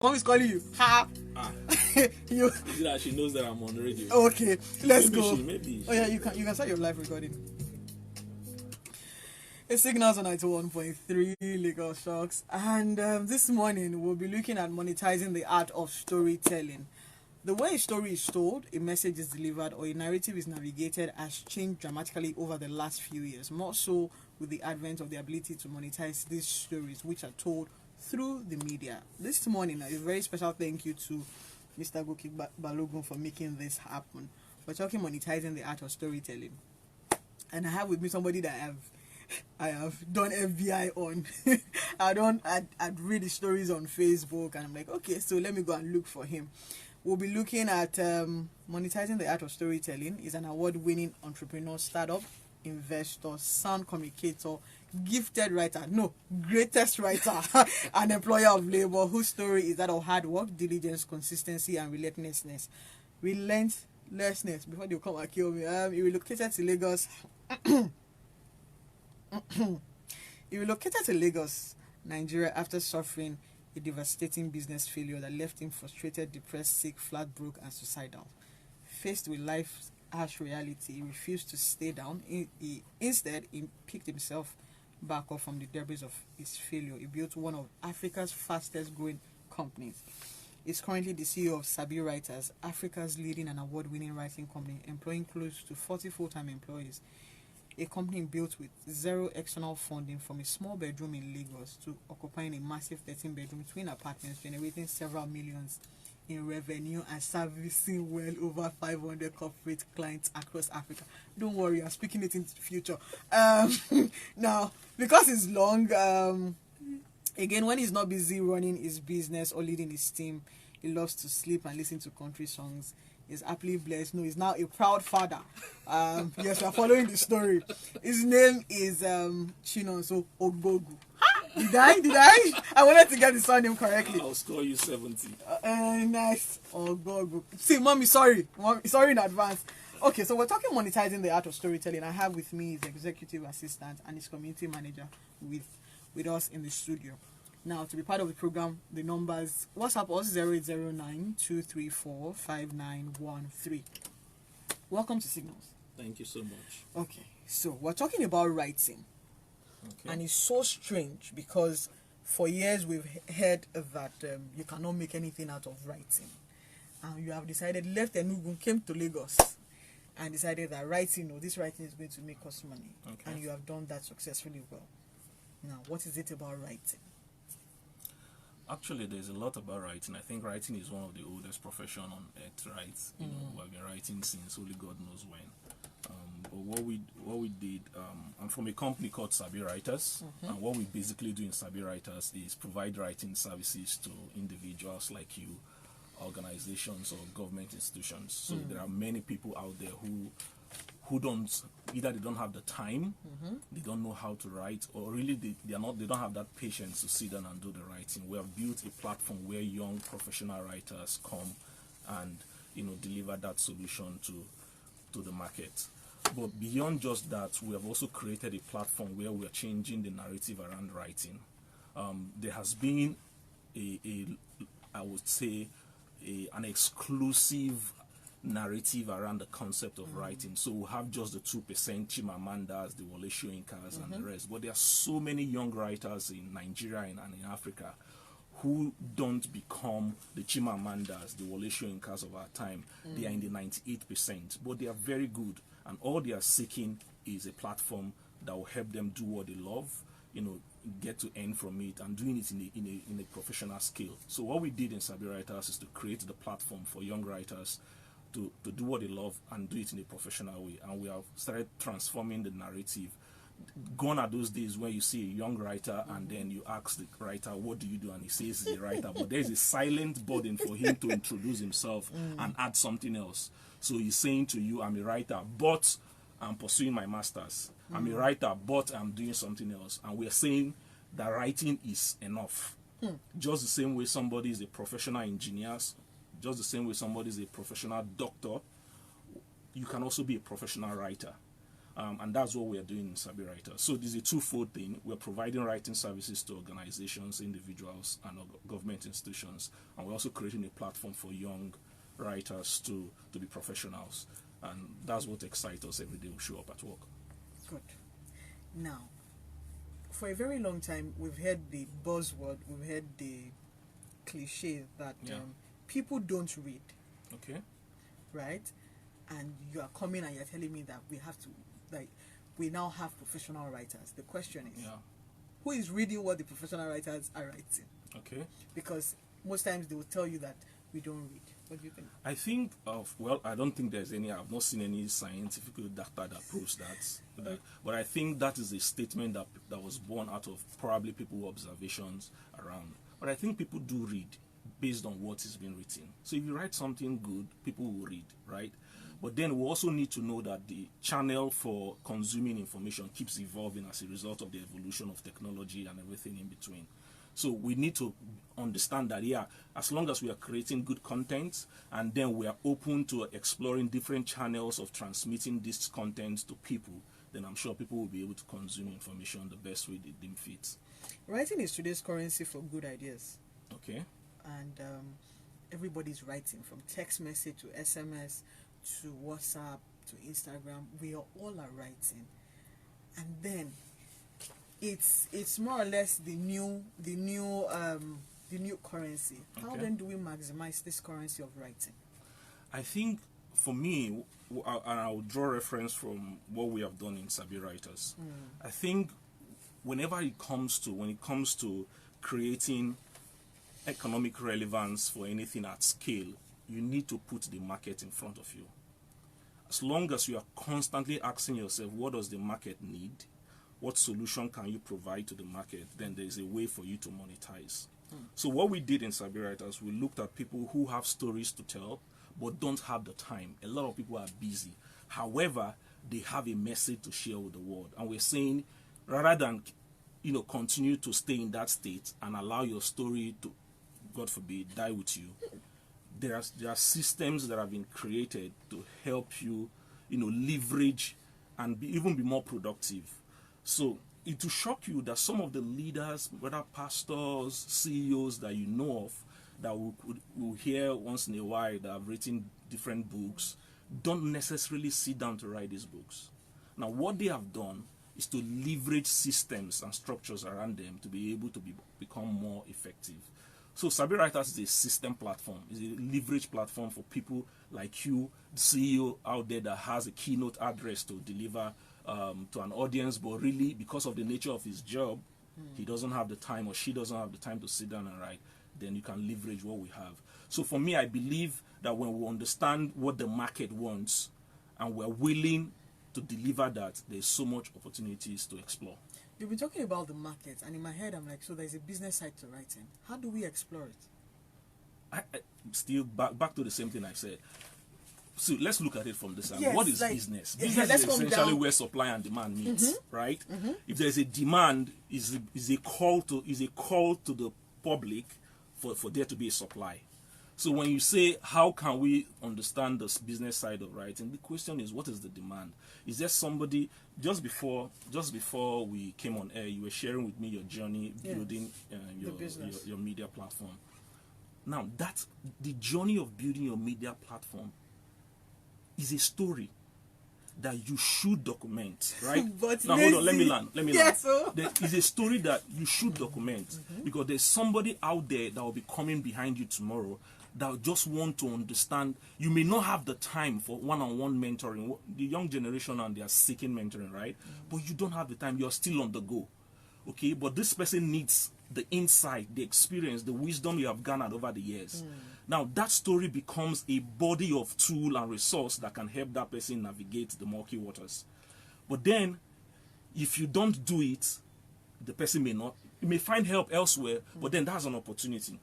Mom is calling you. Ha! You. Is it that she knows that I'm on the radio? Okay, let's go. Maybe. Oh yeah, you can start your live recording. It's Signals on 91.3 Lagos Shocks, and this morning we'll be looking at monetizing the art of storytelling. The way a story is told, a message is delivered, or a narrative is navigated has changed dramatically over the last few years, more so with the advent of the ability to monetize these stories, which are told through the media. This morning, a very special thank you to Mr. Goki Balogun for making this happen. We're talking monetizing the art of storytelling, and I have with me somebody that I have done FBI on. I'd read the stories on Facebook, and I'm like, okay, so let me go and look for him. We'll be looking at monetizing the art of storytelling. Is an award-winning entrepreneur, startup, investor, sound communicator, gifted writer, no, greatest writer, an employer of labor whose story is that of hard work, diligence, consistency, and relentlessness. Relentlessness, before they come and kill me. He relocated to Lagos. He relocated to Lagos, Nigeria, after suffering a devastating business failure that left him frustrated, depressed, sick, flat broke, and suicidal. Faced with life's harsh reality, he refused to stay down. Instead, he picked himself back up from the debris of his failure. He built one of Africa's fastest growing companies. He's currently the CEO of Sabi Writers, Africa's leading and award-winning writing company, employing close to 40 full-time employees. A company built with zero external funding, from a small bedroom in Lagos to occupying a massive 13-bedroom twin apartments, generating several millions in revenue and servicing well over 500 corporate clients across Africa. Don't worry, I'm speaking it into the future. Now, because it's long, again, when he's not busy running his business or leading his team, he loves to sleep and listen to country songs. He's happily blessed. No, he's now a proud father. Yes, we are following the story. His name is Chinonso Ogbogu. Did I? I wanted to get the surname correctly. I'll score you 70. Nice. Ogbogu. See, mommy, sorry. Sorry in advance. Okay, so we're talking monetizing the art of storytelling. I have with me his executive assistant and his community manager with us in the studio. Now, to be part of the program, the numbers, WhatsApp us 0809-234-5913. Welcome to Signals. Thank you so much. Okay, so we're talking about writing. Okay. And it's so strange because for years we've heard that you cannot make anything out of writing. And you have decided, left Enugu, came to Lagos, and decided that this writing is going to make us money. Okay. And you have done that successfully well. Now, what is it about writing? Actually, there's a lot about writing. I think writing is one of the oldest professions on earth, right? You know, we've been writing since only God knows when. But what we did, I'm from a company called Sabi Writers, and what we basically do in Sabi Writers is provide writing services to individuals like you, organizations or government institutions. So there are many people out there who don't, either they don't have the time, they don't know how to write, or really they don't have that patience to sit down and do the writing. We have built a platform where young professional writers come and deliver that solution to the market. But beyond just that, we have also created a platform where we are changing the narrative around writing. There has been I would say an exclusive narrative around the concept of writing. So we have just the 2% Chimamandas, the Wole Soyinkas, and the rest. But there are so many young writers in Nigeria and in Africa who don't become the Chimamandas, the Wole Soyinkas of our time. They are in the 98%, but they are very good. And all they are seeking is a platform that will help them do what they love, get to earn from it, and doing it in a professional scale. So what we did in Sabi Writers is to create the platform for young writers to do what they love and do it in a professional way. And we have started transforming the narrative. Gone are those days where you see a young writer and then you ask the writer, what do you do? And he says he's a writer, but there's a silent burden for him to introduce himself and add something else. So he's saying to you, I'm a writer, but I'm pursuing my master's. I'm a writer, but I'm doing something else. And we're saying that writing is enough. Just the same way somebody is a professional engineer, just the same way somebody is a professional doctor, you can also be a professional writer. And that's what we're doing in Sabi Writers. So this is a twofold thing. We're providing writing services to organizations, individuals, and government institutions. And we're also creating a platform for young writers to be professionals. And that's what excites us every day we show up at work. Good. Now, for a very long time, we've heard the buzzword, we've heard the cliche that people don't read. Okay. Right? And you are coming and you're telling me that we have to, like, we now have professional writers. The question is, who is reading what the professional writers are writing? Okay. Because most times they will tell you that we don't read. What do you think? I think I don't think there's any, I've not seen any scientific data that proves that. But I think that is a statement that was born out of probably people's observations around. But I think people do read based on what is being written. So if you write something good, people will read, right? But then we also need to know that the channel for consuming information keeps evolving as a result of the evolution of technology and everything in between. So we need to understand that, as long as we are creating good content and then we are open to exploring different channels of transmitting this content to people, then I'm sure people will be able to consume information the best way they deem fit. Writing is today's currency for good ideas. Okay. And everybody's writing, from text message to SMS to WhatsApp to Instagram. We are all are writing. And then it's more or less the new currency. How then do we maximize this currency of writing? I think for me, and I'll draw reference from what we have done in Sabi Writers. I think when it comes to creating economic relevance for anything at scale, you need to put the market in front of you. As long as you are constantly asking yourself, what does the market need? What solution can you provide to the market? Then there is a way for you to monetize. So what we did in Sabi Writers, we looked at people who have stories to tell, but don't have the time. A lot of people are busy. However, they have a message to share with the world. And we're saying, rather than continue to stay in that state and allow your story to, God forbid, die with you, there are systems that have been created to help you, leverage and even be more productive. So it will shock you that some of the leaders, whether pastors, CEOs that you know of, that we'll hear once in a while that have written different books, don't necessarily sit down to write these books. Now, what they have done is to leverage systems and structures around them to be able to become more effective. So Sabi Writers is a system platform, is a leverage platform for people like you, the CEO out there that has a keynote address to deliver to an audience, but really because of the nature of his job, he doesn't have the time or she doesn't have the time to sit down and write. Then you can leverage what we have. So for me, I believe that when we understand what the market wants and we're willing to deliver that, there's so much opportunities to explore. You've been talking about the market, and in my head I'm like, so there's a business side to writing. How do we explore it? I still back to the same thing I said. So let's look at it from this side. Yes, what is business? Business is essentially where supply and demand meet, right? If there's a demand, is a call to the public for there to be a supply. So when you say how can we understand this business side of writing, the question is, what is the demand? Is there somebody just before we came on air, you were sharing with me your journey building your media platform. Now that's the journey of building your media platform is a story that you should document, right? But now hold on, let me land. So There is a story that you should document because there's somebody out there that will be coming behind you tomorrow that just want to understand. You may not have the time for one-on-one mentoring. The young generation and they are seeking mentoring, right? But you don't have the time. You're still on the go, okay? But this person needs the insight, the experience, the wisdom you have garnered over the years. Now that story becomes a body of tool and resource that can help that person navigate the murky waters. But then, if you don't do it, the person may find help elsewhere, but then that's an opportunity.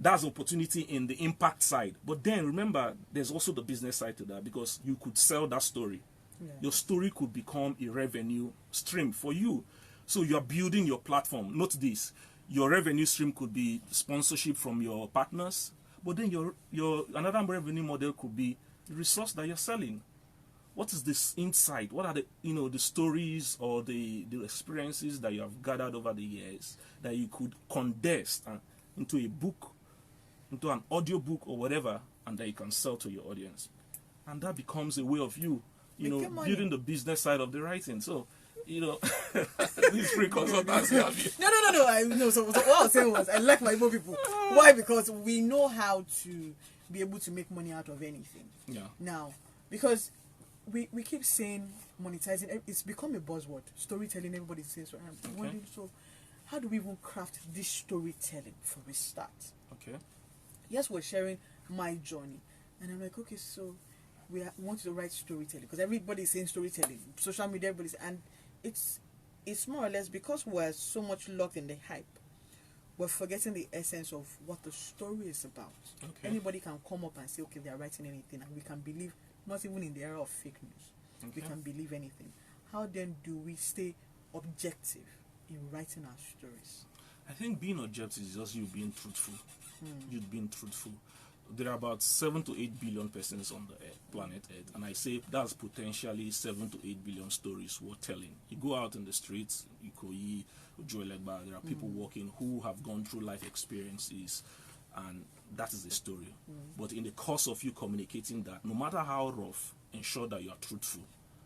That's opportunity in the impact side. But then remember, there's also the business side to that because you could sell that story. Yeah. Your story could become a revenue stream for you. So you're building your platform. Note this. Your revenue stream could be sponsorship from your partners, but then your another revenue model could be the resource that you're selling. what is this insight? What are the the stories or the experiences that you have gathered over the years that you could condense into a book, into an audio book or whatever, and that you can sell to your audience, and that becomes a way of you building the business side of the writing. So this free consultancy. No. I know. So what I was saying was, I like my Igbo people. Why? Because we know how to be able to make money out of anything. Yeah. Now, because we keep saying monetizing, it's become a buzzword. Storytelling, everybody says. So I'm wondering, so how do we even craft this storytelling for a start? Okay. Yes, we're sharing my journey, and I'm like, okay, so we want to write storytelling because everybody's saying storytelling, social media, everybody's, and it's more or less because we're so much locked in the hype, we're forgetting the essence of what the story is about. Okay. Anybody can come up and say, okay, they're writing anything, and we can believe, not even in the era of fake news, we can believe anything. How then do we stay objective in writing our stories? I think being objective is just you being truthful. You being truthful. There are about 7 to 8 billion persons on the planet Earth, and I say that's potentially 7 to 8 billion stories worth telling. You go out in the streets, Ikoyi, Ojoelegba, there are people walking who have gone through life experiences, and that is the story. But in the course of you communicating that, no matter how rough, ensure that you are truthful.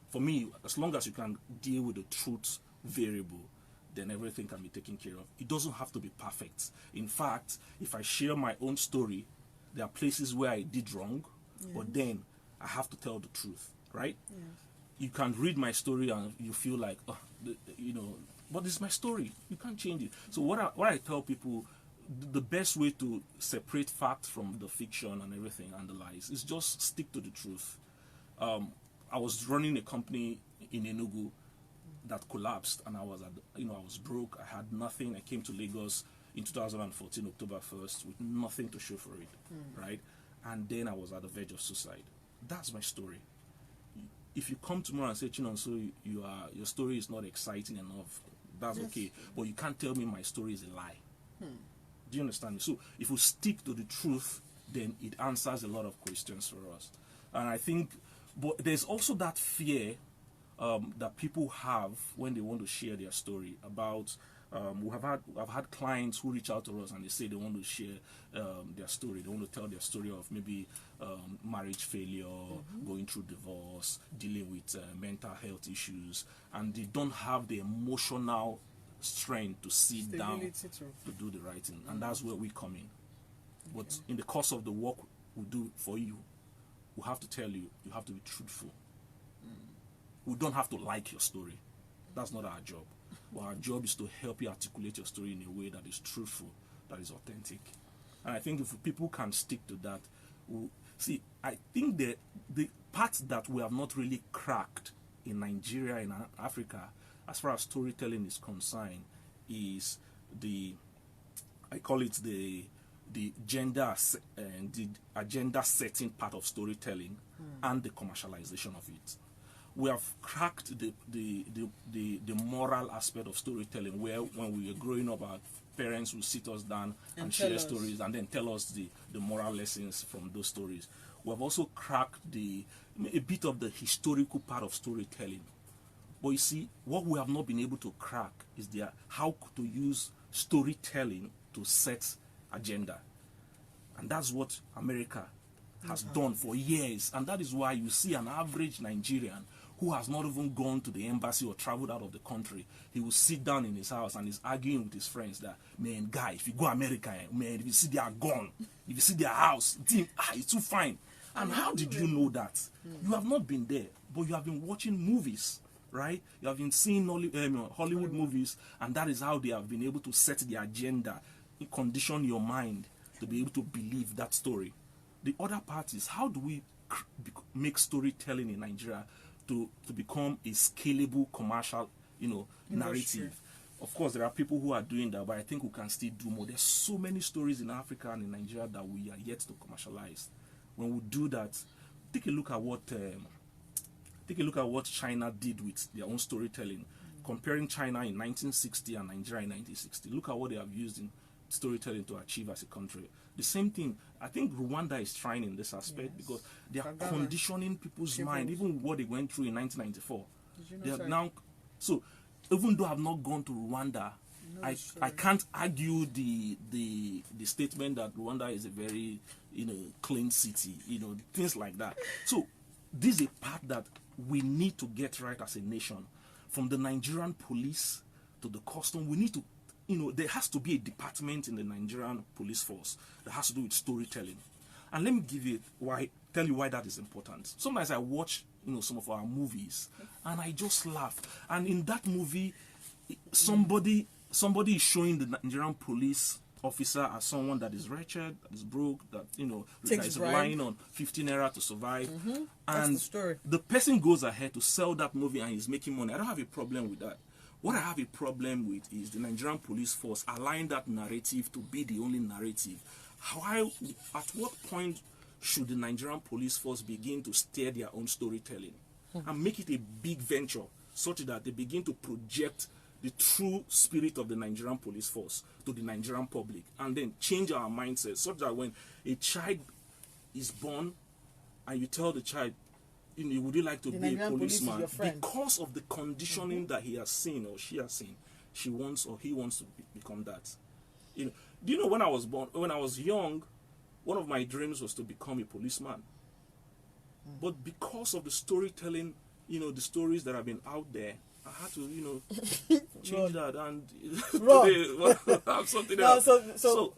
For me, as long as you can deal with the truth variable, then everything can be taken care of. It doesn't have to be perfect. In fact, if I share my own story, there are places where I did wrong, but then I have to tell the truth, right? Yes. You can read my story and you feel like, but it's my story. You can't change it. So what I tell people, the best way to separate fact from the fiction and everything and the lies is just stick to the truth. I was running a company in Enugu that collapsed, and I was I was broke. I had nothing. I came to Lagos in 2014, October 1st, with nothing to show for it, right? And then I was at the verge of suicide. That's my story. If you come tomorrow and say, Chinonso, your story is not exciting enough, that's okay. But you can't tell me my story is a lie. Do you understand me? So if we stick to the truth, then it answers a lot of questions for us. And I think, but there's also that fear that people have when they want to share their story about. I've had clients who reach out to us and they say they want to share their story. They want to tell their story of maybe marriage failure, going through divorce, dealing with mental health issues, and they don't have the emotional strength to sit down to do the writing, and that's where we come in. But in the course of the work we do for you, we have to tell you, you have to be truthful. We don't have to like your story. That's not our job. But our job is to help you articulate your story in a way that is truthful, that is authentic. And I think if people can stick to that, I think the part that we have not really cracked in Nigeria and Africa, as far as storytelling is concerned, is I call it the gender and the agenda setting part of storytelling and the commercialization of it. We have cracked the moral aspect of storytelling, where when we were growing up, our parents would sit us down and share stories and then tell us the moral lessons from those stories. We have also cracked a bit of the historical part of storytelling. But you see, what we have not been able to crack is how to use storytelling to set agenda. And that's what America has done for years. And that is why you see an average Nigerian who has not even gone to the embassy or traveled out of the country. He will sit down in his house and is arguing with his friends that, man, guy, if you go America, man, if you see their gun, if you see their house, think, it's too fine. And how did you know that? You have not been there, but you have been watching movies, right? You have been seeing Hollywood movies, and that is how they have been able to set the agenda, condition your mind to be able to believe that story. The other part is, how do we make storytelling in Nigeria to become a scalable commercial, narrative? Of course, there are people who are doing that, but I think we can still do more. There's so many stories in Africa and in Nigeria that we are yet to commercialize. When we do that, take a look at what China did with their own storytelling. Comparing China in 1960 and Nigeria in 1960, look at what they have used storytelling to achieve as a country. The same thing, I think Rwanda is trying in this aspect because they are conditioning people's mind, even what they went through in 1994. They are now, so even though I've not gone to Rwanda, I can't argue the statement that Rwanda is a very clean city, things like that. So this is a part that we need to get right as a nation. From the Nigerian police to the custom, we need to, there has to be a department in the Nigerian police force that has to do with storytelling. And let me tell you why that is important. Sometimes I watch, some of our movies, and I just laugh. And in that movie, somebody is showing the Nigerian police officer as someone that is wretched, that is broke, that that is relying on 15 naira to survive. And that's the story. The person goes ahead to sell that movie and he's making money. I don't have a problem with that. What I have a problem with is the Nigerian police force allowing that narrative to be the only narrative. At what point should the Nigerian police force begin to steer their own storytelling and make it a big venture such that they begin to project the true spirit of the Nigerian police force to the Nigerian public, and then change our mindset such that when a child is born and you tell the child, would you like to be a policeman? Because of the conditioning that he has seen or she has seen, she wants or he wants to become that. Do you know when I was young, one of my dreams was to become a policeman. But because of the storytelling, the stories that have been out there, I had to, change that and today have something else. So,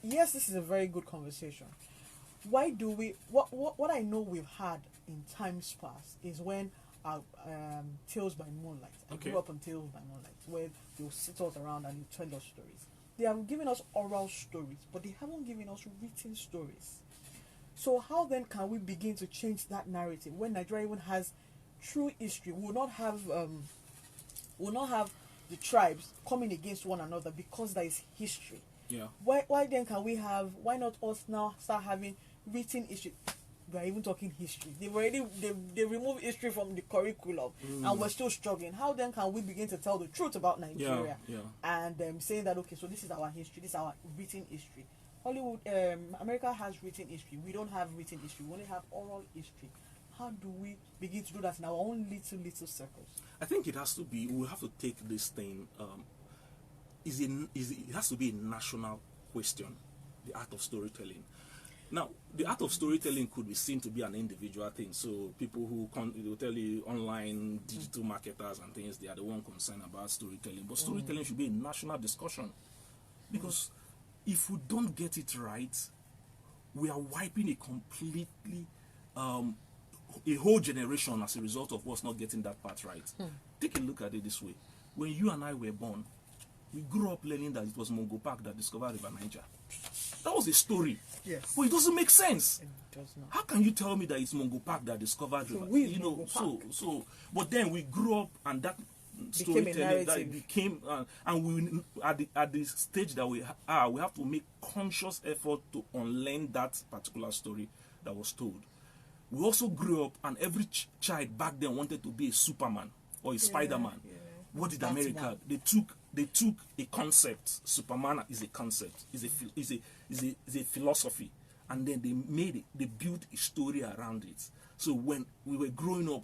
yes, this is a very good conversation. Why do we? What I know we've had in times past is when Tales by Moonlight. I grew up on Tales by Moonlight, where they'll sit us around and they'll tell us stories. They have given us oral stories, but they haven't given us written stories. So how then can we begin to change that narrative when Nigeria even has true history? We will not have the tribes coming against one another because there is history. Yeah. Why then can we have? Why not us now start having written history? We are even talking history. They removed history from the curriculum, and we're still struggling. How then can we begin to tell the truth about Nigeria? And saying that so this is our history, this is our written history. Hollywood, America has written history. We don't have written history. We only have oral history. How do we begin to do that in our own little circles? I think it has to be. We have to take this thing. It has to be a national question. The art of storytelling. Now, the art of storytelling could be seen to be an individual thing. So people who will tell you online digital marketers and things, they are the one concerned about storytelling. But storytelling should be a national discussion, because if we don't get it right, we are wiping a completely a whole generation as a result of us not getting that part right. Take a look at it this way. When you and I were born, we grew up learning that it was Mungo Park that discovered River Niger. That was a story. Yes. But it doesn't make sense. It does not. How can you tell me that it's Mungo Park that discovered River? But then we grew up and that storytelling that became and we at the stage that we have to make conscious effort to unlearn that particular story that was told. We also grew up and every child back then wanted to be a Superman or a Spider-Man. Yeah. What did America? They took a concept. Superman is a concept. Is a philosophy, and then they built a story around it. So when we were growing up,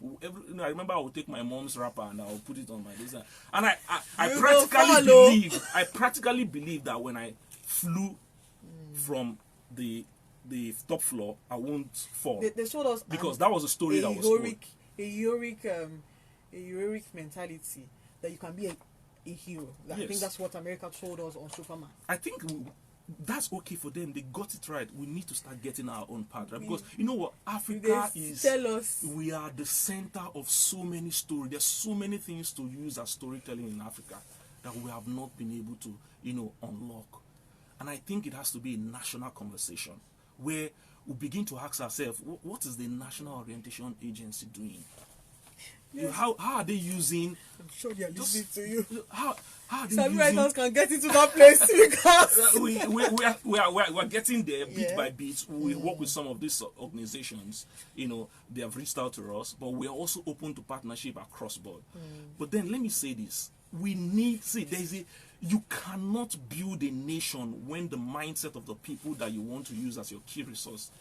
I remember I would take my mom's wrapper and I would put it on my desk, and I practically believe that when I flew from the top floor, I won't fall. They showed us because that was a story that was told. A heroic mentality that you can be a hero. Yes. I think that's what America told us on Superman. I think that's okay for them. They got it right. We need to start getting our own part, right? Because you know what, Africa is. Tell us. We are the center of so many stories. There's so many things to use as storytelling in Africa that we have not been able to, unlock. And I think it has to be a national conversation where we begin to ask ourselves, what is the National Orientation Agency doing? Yes. How are they using? I'm sure they are listening to you. How are they some writers can get into that place because we are getting there bit by bit. We work with some of these organizations. They have reached out to us, but we are also open to partnership across board. But then let me say this: we need You cannot build a nation when the mindset of the people that you want to use as your key resource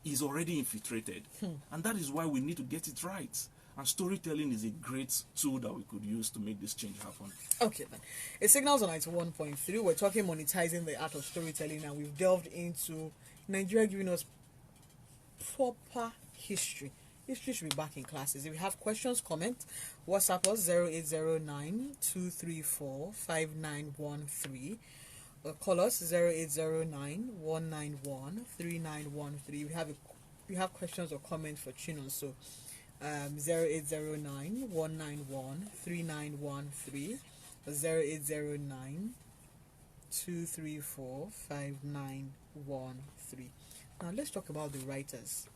is already infiltrated. And that is why we need to get it right. And storytelling is a great tool that we could use to make this change happen. Okay, then. It signals on 91.3. We're talking monetizing the art of storytelling, and we've delved into Nigeria giving us proper history. History should be back in classes. If you have questions, comment. WhatsApp us 0809-234-5913. Or call us 0809-191-3913. We have questions or comments for Chinonso. 0809-191-3913. 0809-234-5913. Now let's talk about the writers.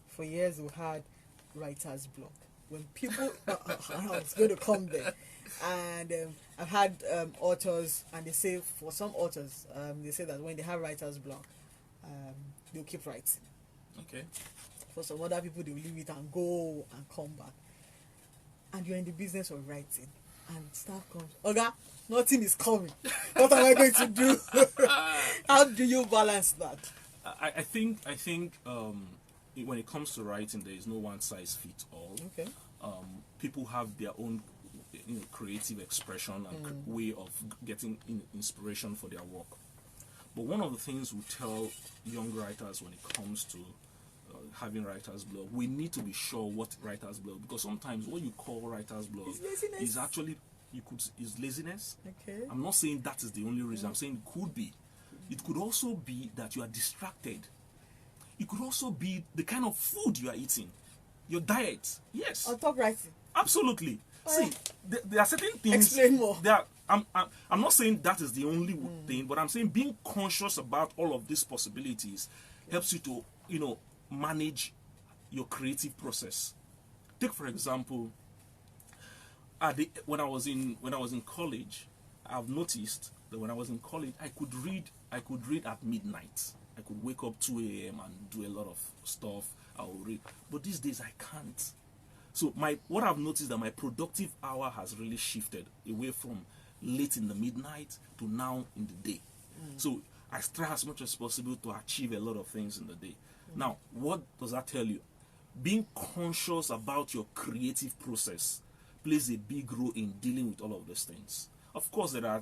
For years we had writer's block. When people, I was going to come there, and I've had authors, and they say for some authors, they say that when they have writer's block, they'll keep writing. Okay. For some other people, they will leave it and go and come back. And you're in the business of writing, and stuff comes. Oga, nothing is coming. What am I going to do? How do you balance that? I think when it comes to writing, there is no one size fits all. Okay. People have their own, creative expression and way of getting inspiration for their work. But one of the things we tell young writers when it comes to having writer's block, we need to be sure what writer's block, because sometimes what you call writer's block is actually is laziness. Okay. I'm not saying that is the only reason. I'm saying it could be. It could also be that you are distracted. It could also be the kind of food you are eating, your diet. Yes. On top writing. Absolutely. See, there are certain things. Explain more. I'm not saying that is the only thing, but I'm saying being conscious about all of these possibilities helps you to, manage your creative process. Take for example, when I was in college, I've noticed that when I was in college, I could read at midnight. I could wake up 2 a.m. and do a lot of stuff. I will read, but these days I can't. So what I've noticed that my productive hour has really shifted away from late in the midnight to now in the day. So I try as much as possible to achieve a lot of things in the day. Now, what does that tell you? Being conscious about your creative process plays a big role in dealing with all of these things. Of course, there are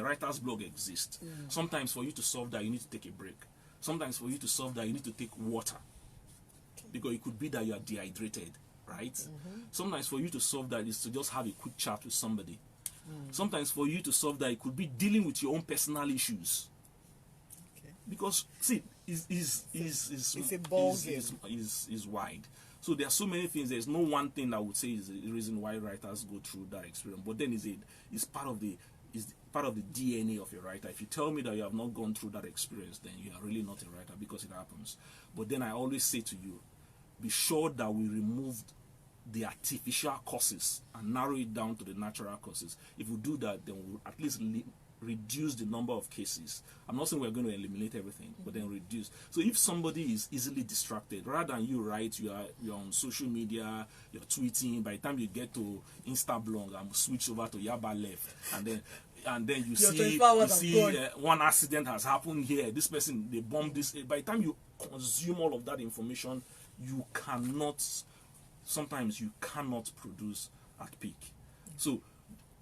writer's block exists. Sometimes for you to solve that, you need to take a break. Sometimes for you to solve that, you need to take water. Because it could be that you are dehydrated, right? Sometimes for you to solve that is to just have a quick chat with somebody. Sometimes for you to solve that, it could be dealing with your own personal issues. Okay. Because, see, it's a ball game. Is wide. So there are so many things. There's no one thing I would say is the reason why writers go through that experience. But then it's part of the DNA of a writer. If you tell me that you have not gone through that experience, then you are really not a writer, because it happens. But then I always say to you, be sure that we removed the artificial causes and narrow it down to the natural causes. If we do that, then we'll at least reduce the number of cases. I'm not saying we're going to eliminate everything, but then reduce. So if somebody is easily distracted, rather than you write, you're on social media, you're tweeting, by the time you get to Instablog, I'm switch over to Yaba Left, and then you see one accident has happened here, this person, they bombed this. By the time you consume all of that information, sometimes you cannot produce at peak. So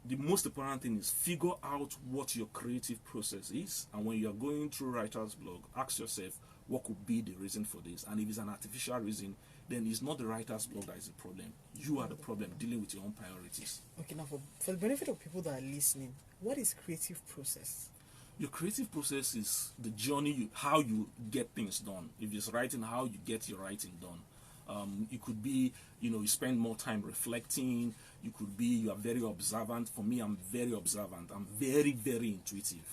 the most important thing is figure out what your creative process is, and when you are going through writer's block, ask yourself what could be the reason for this. And if it's an artificial reason, then it's not the writer's block that is the problem. You are the problem, dealing with your own priorities. Okay, now for the benefit of people that are listening, what is creative process? Your creative process is the journey, how you get things done. If it's writing, how you get your writing done. It could be, you spend more time reflecting. You could be, you are very observant. For me, I'm very observant. I'm very, very intuitive.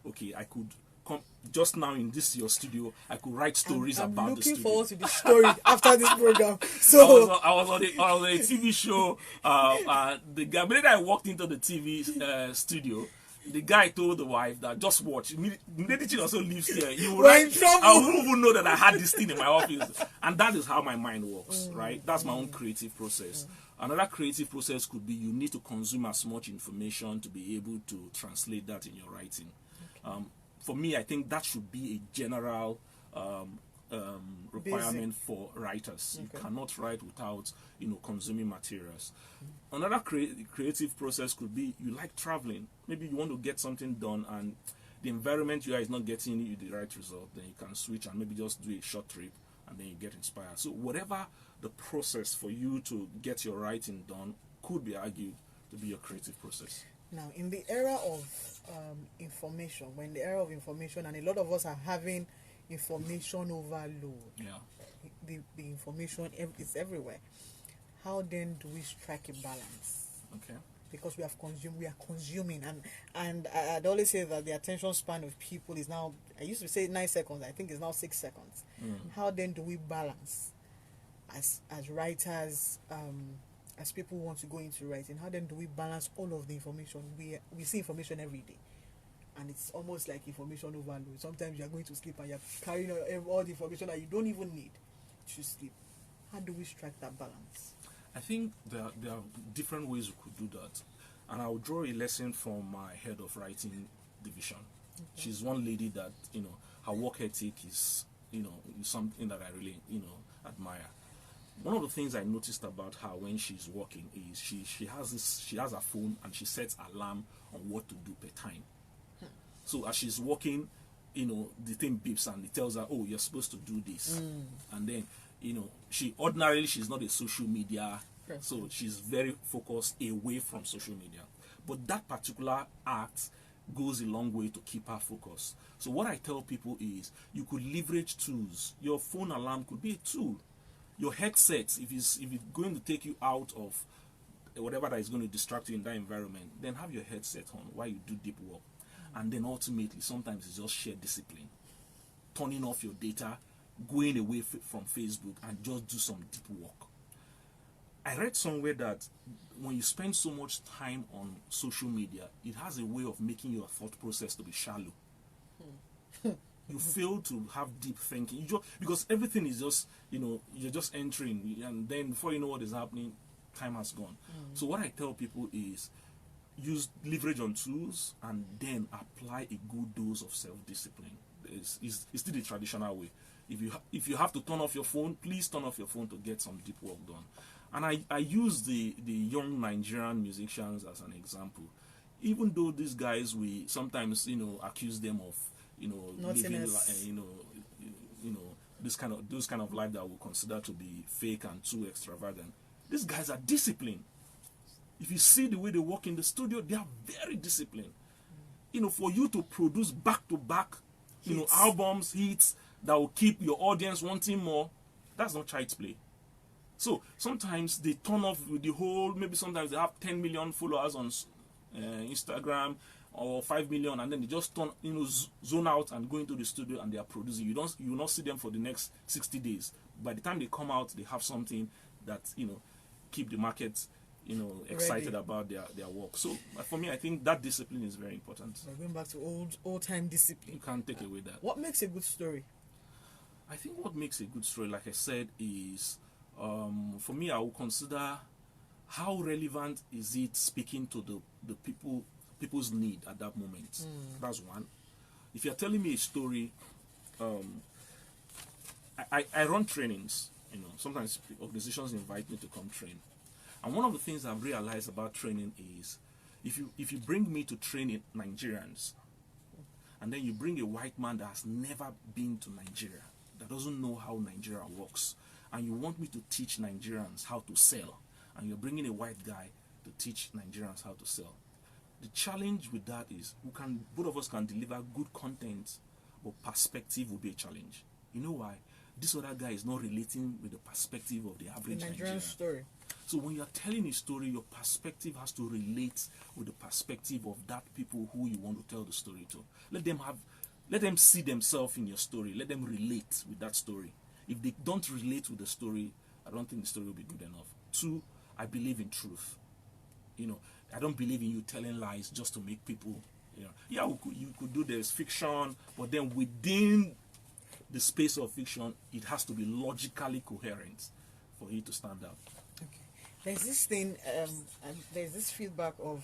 Okay, I could come just now in your studio. I could write stories about the studio. I'm looking forward to the story after this program. So I was on a TV show. The minute I walked into the TV studio, the guy told the wife that just watch. Immediately Chinonso leaves here, you will We're write, in trouble. I won't even know that I had this thing in my office. And that is how my mind works, right? That's my own creative process. Another creative process could be you need to consume as much information to be able to translate that in your writing. For me, I think that should be a general requirement for writers. You cannot write without, consuming materials. Another creative process could be you like traveling. Maybe you want to get something done and the environment you are is not getting you the right result. Then you can switch and maybe just do a short trip and then you get inspired. So whatever the process for you to get your writing done could be argued to be your creative process. Now, in the era of information, we're in the era of information, and a lot of us are having information overload. Yeah. The information is everywhere. How then do we strike a balance? Okay. Because we are consuming, and I'd always say that the attention span of people is now, I used to say 9 seconds, I think it's now 6 seconds. How then do we balance as writers, as people who want to go into writing? How then do we balance all of the information? We see information every day, and it's almost like information overload. Sometimes you're going to sleep and you're carrying all the information that you don't even need to sleep. How do we strike that balance? I think there are different ways we could do that. And I'll draw a lesson from my head of writing division. Okay. She's one lady that, her work ethic is, is something that I really, admire. One of the things I noticed about her when she's working is she has a phone and she sets alarm on what to do per time. So as she's working, the thing beeps and it tells her, oh, you're supposed to do this. And then, she's not a social media, so she's very focused away from social media. But that particular act goes a long way to keep her focused. So what I tell people is you could leverage tools. Your phone alarm could be a tool. Your headset, if it's going to take you out of whatever that is going to distract you in that environment, then have your headset on while you do deep work. And then ultimately, sometimes it's just sheer discipline. Turning off your data, going away from Facebook and just do some deep work. I read somewhere that when you spend so much time on social media, it has a way of making your thought process to be shallow. You fail to have deep thinking. Because everything is just, you're just entering, and then before you know what is happening, time has gone. So what I tell people is use leverage on tools and then apply a good dose of self-discipline. It's still the traditional way. If you have to turn off your phone, please turn off your phone to get some deep work done. And I use the young Nigerian musicians as an example. Even though these guys, we sometimes accuse them of living those kind of life that we consider to be fake and too extravagant. These guys are disciplined. If you see the way they work in the studio, they are very disciplined. For you to produce back to back albums, hits that will keep your audience wanting more, that's not child's play. So sometimes they turn off with the whole, maybe sometimes they have 10 million followers on Instagram or 5 million, and then they just zone out and go into the studio and they are producing. You will not see them for the next 60 days. By the time they come out, they have something that keep the market excited about their work. So for me, I think that discipline is very important. We're going back to old time discipline. You can't take away that. What makes a good story? I think what makes a good story, like I said, is for me, I will consider how relevant is it speaking to the people's need at that moment. That's one. If you're telling me a story, I run trainings. Sometimes organizations invite me to come train. And one of the things I've realized about training is if you bring me to train Nigerians, and then you bring a white man that has never been to Nigeria, that doesn't know how Nigeria works, and you want me to teach Nigerians how to sell, and you're bringing a white guy to teach Nigerians how to sell. The challenge with that is both of us can deliver good content, but perspective will be a challenge. You know why? This other guy is not relating with the perspective of the average Nigerian story. So when you're telling a story, your perspective has to relate with the perspective of that people who you want to tell the story to. Let them see themselves in your story. Let them relate with that story. If they don't relate with the story, I don't think the story will be good enough. Two, I believe in truth. I don't believe in you telling lies just to make people Yeah, you could do there's fiction, but then within the space of fiction, it has to be logically coherent for it to stand out. Okay. There's this thing, and there's this feedback of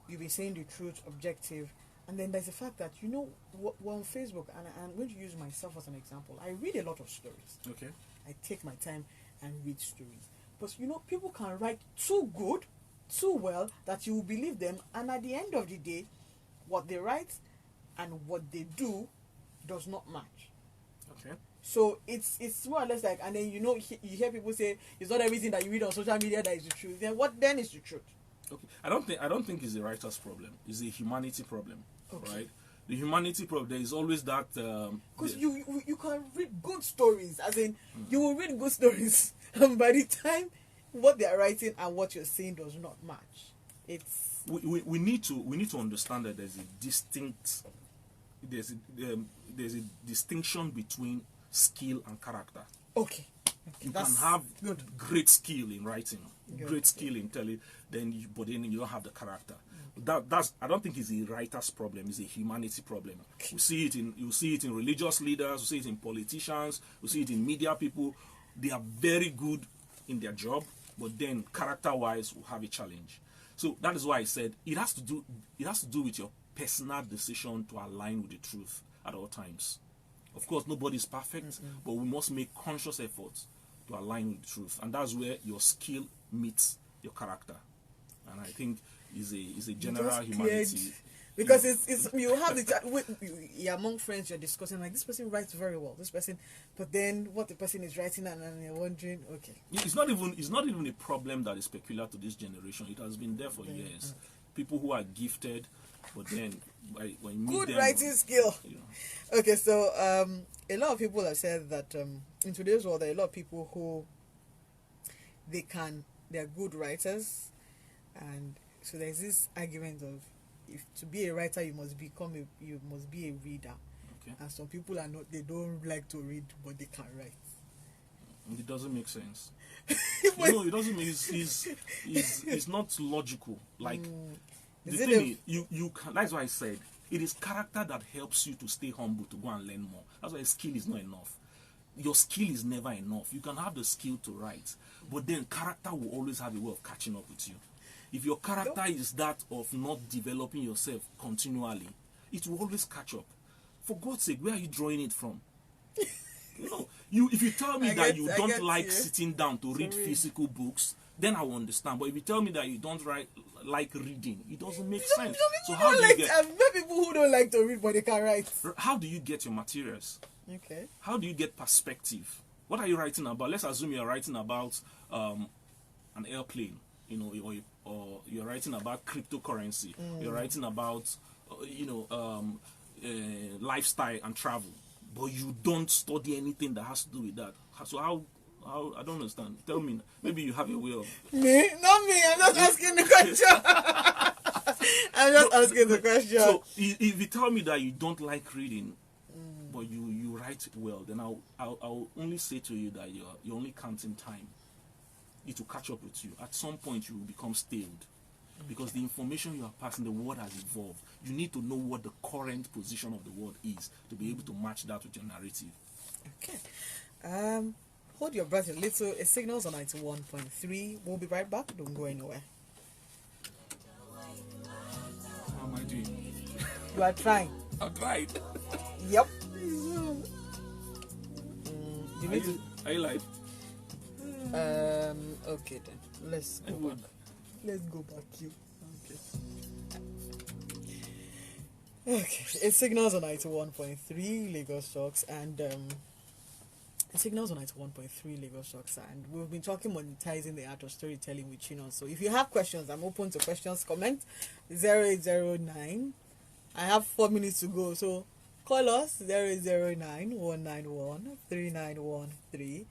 you be saying the truth, objective, and then there's the fact that we're on Facebook, and I'm going to use myself as an example. I read a lot of stories. Okay. I take my time and read stories, but people can write too good, too well that you will believe them, and at the end of the day, what they write and what they do does not match. Okay. So it's more or less like, and then you hear people say it's not everything that you read on social media that is the truth. Then what then is the truth? Okay. I don't think it's the writer's problem. It's a humanity problem. Okay. Right? The humanity problem. There is always that. Because you can read good stories, as in you will read good stories, and by the time what they are writing and what you're saying does not match, it's we need to understand that there's a distinction between skill and character. Okay. You can have good. great skill in writing, Good. great skill in telling, but then you don't have the character. That's I don't think it's a writer's problem. It's a humanity problem. Okay. You see it in religious leaders. You see it in politicians. You see it in media people. They are very good in their job, but then character-wise, will have a challenge. So that is why I said it has to do with your personal decision to align with the truth at all times. Of course, nobody is perfect, but we must make conscious efforts to align with the truth, and that's where your skill meets your character. And I think is a general humanity. Because it's you have you're among friends, you're discussing like this person writes very well, this person, but then what the person is writing and you're wondering, okay. It's not even a problem that is peculiar to this generation. It has been there for years. People who are gifted, but then when you meet good them, writing skill. Okay, so a lot of people have said that in today's world there are a lot of people who they're good writers, and so there's this argument of if to be a writer you must be a reader. Okay. And some people they don't like to read but they can write. It doesn't make sense. No, it doesn't make it's not logical. Like the thing is, you can, that's why I said it is character that helps you to stay humble, to go and learn more. That's why skill is not enough. Your skill is never enough. You can have the skill to write, but then character will always have a way of catching up with you. If your character is that of not developing yourself continually, it will always catch up. For God's sake, where are you drawing it from? If you tell me that you don't like sitting down to read physical books, then I will understand. But if you tell me that you don't like reading, it doesn't make sense. So how do you get? I've met people who don't like to read but they can write. How do you get your materials? Okay. How do you get perspective? What are you writing about? Let's assume you're writing about an airplane, or you're writing about cryptocurrency. You're writing about lifestyle and travel, but you don't study anything that has to do with that. So how I don't understand. Tell me. Maybe you have a way of me, not me. I'm just asking the question. I'm just asking the question. So if you tell me that you don't like reading, but you write well, then I'll only say to you that you're only counting time. It will catch up with you. At some point, you will become staled. Because the information you are passing, the world has evolved. You need to know what the current position of the world is to be able to match that with your narrative. Okay. Hold your breath a little. It signals on 91.3. We'll be right back. Don't go anywhere. How am I doing? You are trying. I'm trying. Yep. Are you live? Okay then. Let's go back. Let's go back. Okay. It signals on 91.3 Lagos Talks, and it signals on 91.3 Lagos Talks, and we've been talking monetizing the art of storytelling with Chinonso. So if you have questions, I'm open to questions. Comment 0809. I have 4 minutes to go, so call us 0809 191 3913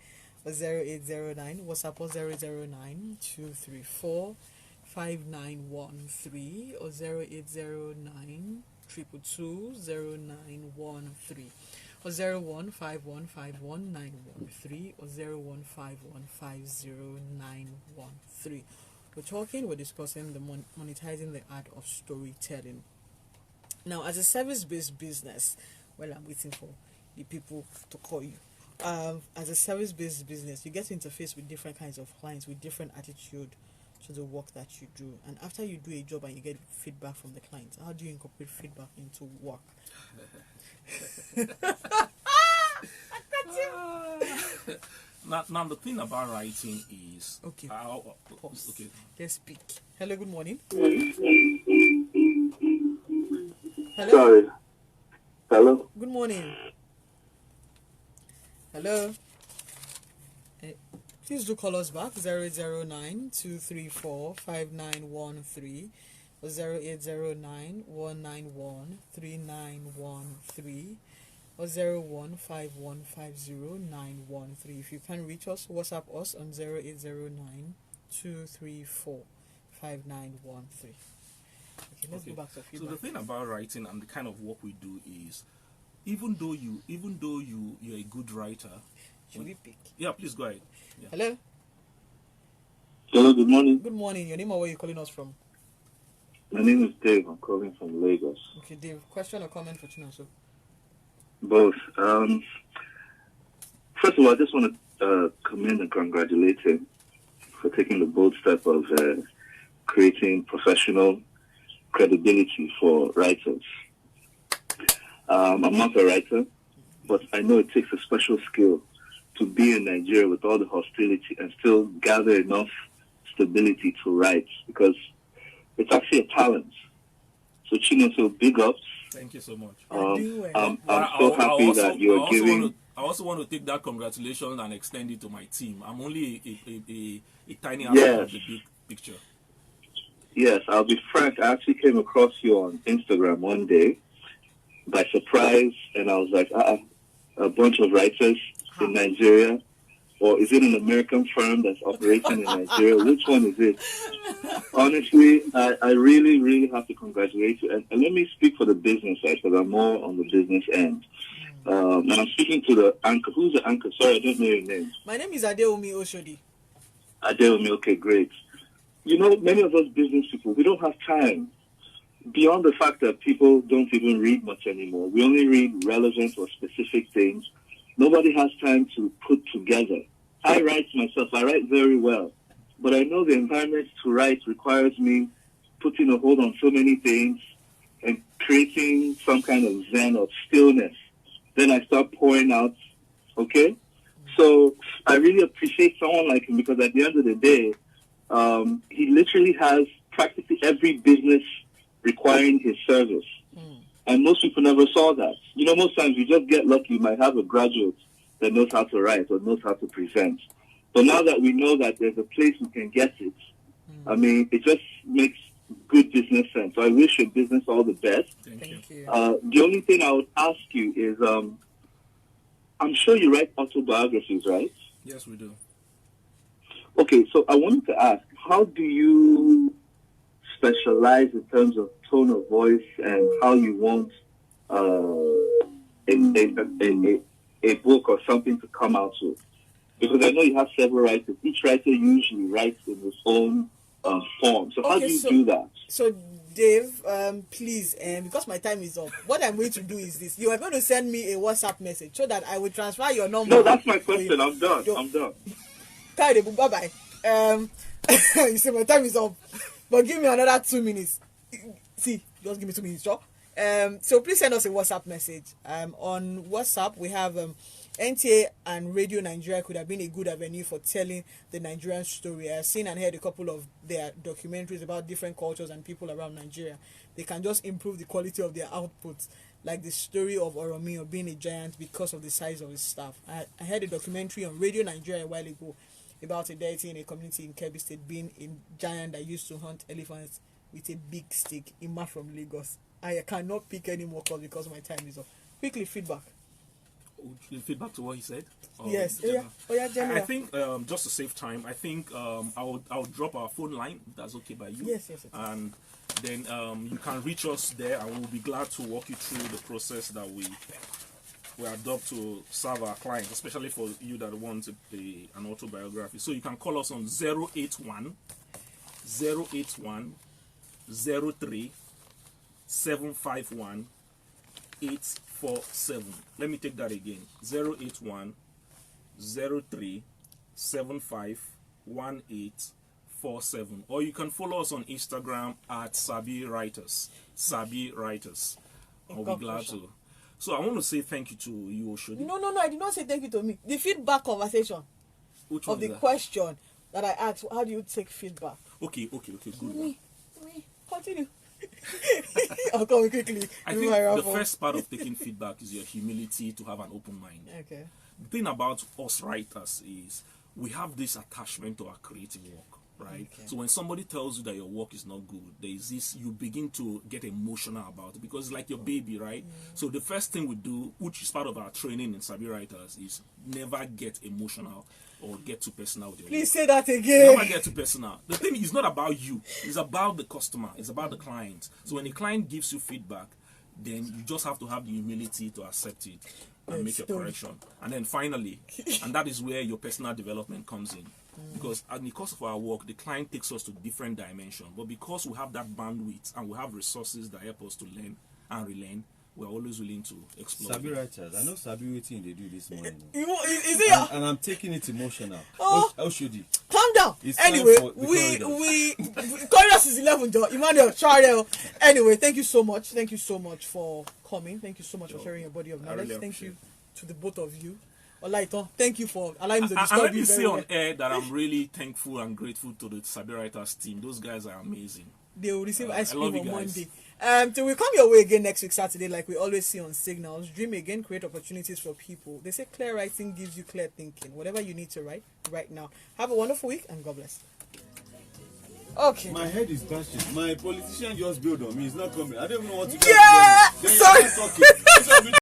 or 0809. WhatsApp us 0809 234 5913 or 0809 222 0913 or 0151519113 or 0151509113. We're discussing the monetizing the art of storytelling. Now, as a service-based business, well, I'm waiting for the people to call you. As a service-based business, you get to interface with different kinds of clients with different attitude to the work that you do. And after you do a job and you get feedback from the clients, how do you incorporate feedback into work? Now the thing about writing is Okay. Pause. Okay. Let's speak. Hello, good morning. Hello. Sorry. Hello. Good morning. Hello. Please do call us back 0809-234-5913 or 0809-191-3913 or 015150-913. If you can reach us, WhatsApp us on 0809-234-5913. Okay, let's go back to feedback. So the thing about writing and the kind of work we do is, even though you're a good writer. Should we pick? Yeah, please go ahead. Yeah. Hello. Hello. Good morning. Good morning. Your name or where you calling us from? My name is Dave. I'm calling from Lagos. Okay, Dave. Question or comment for Chinonso? Both. First of all, I just want to commend and congratulate him for taking the bold step of creating professional credibility for writers. I'm not a writer, but I know it takes a special skill to be in Nigeria with all the hostility and still gather enough stability to write, because it's actually a talent. So Chinonso, big ups. Thank you so much. I'm so happy that you're giving. I also want to take that congratulations and extend it to my team. I'm only a tiny aspect Yes. of the big picture. Yes, I'll be frank. I actually came across you on Instagram one day by surprise, and I was like, a bunch of writers in Nigeria, or is it an American firm that's operating in Nigeria? Which one is it? Honestly, I really, really have to congratulate you. And let me speak for the business side, because I'm more on the business end. And I'm speaking to the anchor. Who's the anchor? Sorry, I don't know your name. My name is Adewunmi Oshodi. Adewunmi, okay, great. You know, many of us business people, we don't have time. Beyond the fact that people don't even read much anymore, we only read relevant or specific things. Nobody has time to put together. I write myself. I write very well. But I know the environment to write requires me putting a hold on so many things and creating some kind of zen or stillness. Then I start pouring out, okay? So I really appreciate someone like him, because at the end of the day, he literally has practically every business requiring his service. And most people never saw that. You know, most times you just get lucky. You might have a graduate that knows how to write or knows how to present. But now that we know that there's a place we can get it, I mean, it just makes good business sense. So I wish your business all the best. Thank you. The only thing I would ask you is, I'm sure you write autobiographies, right? Yes, we do. Okay, so I wanted to ask, how do you specialize in terms of tone of voice and how you want a book or something to come out with? Because I know you have several writers. Each writer usually writes in his own form. So how do you do that? So, Dave, please, because my time is up, what I'm going to do is this. You are going to send me a WhatsApp message so that I will transfer your number. No, that's my question. I'm done. Bye-bye. You see, my time is up. But give me another 2 minutes. See, just give me 2 minutes, sure? So please send us a WhatsApp message. On WhatsApp, we have NTA and Radio Nigeria could have been a good avenue for telling the Nigerian story. I've seen and heard a couple of their documentaries about different cultures and people around Nigeria. They can just improve the quality of their outputs, like the story of Oromi being a giant because of the size of his staff. I heard a documentary on Radio Nigeria a while ago about a deity in a community in Kebbi State being a giant that used to hunt elephants with a big stick. Ima from Lagos. I cannot pick any more calls because my time is up. Quickly, feedback. Feedback to what he said? Yes. General. I think just to save time, I think I'll drop our phone line, if that's okay by you. Yes. And then you can reach us there, and we'll be glad to walk you through the process that we adopt to serve our clients, especially for you that want an autobiography. So you can call us on 081 03 751 847. Let me take that again. 081 03 75 1847. Or you can follow us on Instagram at Sabi Writers. Sabi Writers. I'll be glad to. So I want to say thank you to you, Oshodi. No, I did not say thank you to me. The feedback conversation Which of the question that I asked, how do you take feedback? Okay, good. Me. Continue. I'll come quickly. I think the first part of taking feedback is your humility to have an open mind. Okay. The thing about us writers is we have this attachment to our creative work, right? Okay. So when somebody tells you that your work is not good, there is this, you begin to get emotional about it because it's like your baby, right? So the first thing we do, which is part of our training in Sabi Writers, is never get emotional or get too personal with your Please work. say that again. Never get too personal. The thing is not about you. It's about the customer. It's about the client. So when the client gives you feedback, then you just have to have the humility to accept it and make a correction. And then finally, and that is where your personal development comes in. Because in the course of our work, the client takes us to different dimensions. But because we have that bandwidth and we have resources that help us to learn and relearn, we're always willing to explore. Sabi Writers, I know Sabi waiting they do this morning. Is it? And I'm taking it emotional. Oh. Oshodi. Calm down. It's Anyway, time for the Corridors is 11, Joe. Emmanuel, Charles. Anyway, thank you so much. Thank you so much for coming. Thank you so much for sharing your body of knowledge. really Thank you to the both of you. Olaito, thank you for allowing me to disturb and let you me very say well. on air that I'm really thankful and grateful to the Sabi Writers team. Those guys are amazing. They will receive ice I cream love you on guys. Monday. Till we come your way again next week Saturday, like we always see on Signals. Dream again, create opportunities for people. They say clear writing gives you clear thinking. Whatever you need to write, right now. Have a wonderful week and God bless. Okay. My head is bashing. My politician just built on me. He's not coming. I don't even know what to do. Yeah! Then Sorry. you're not talking.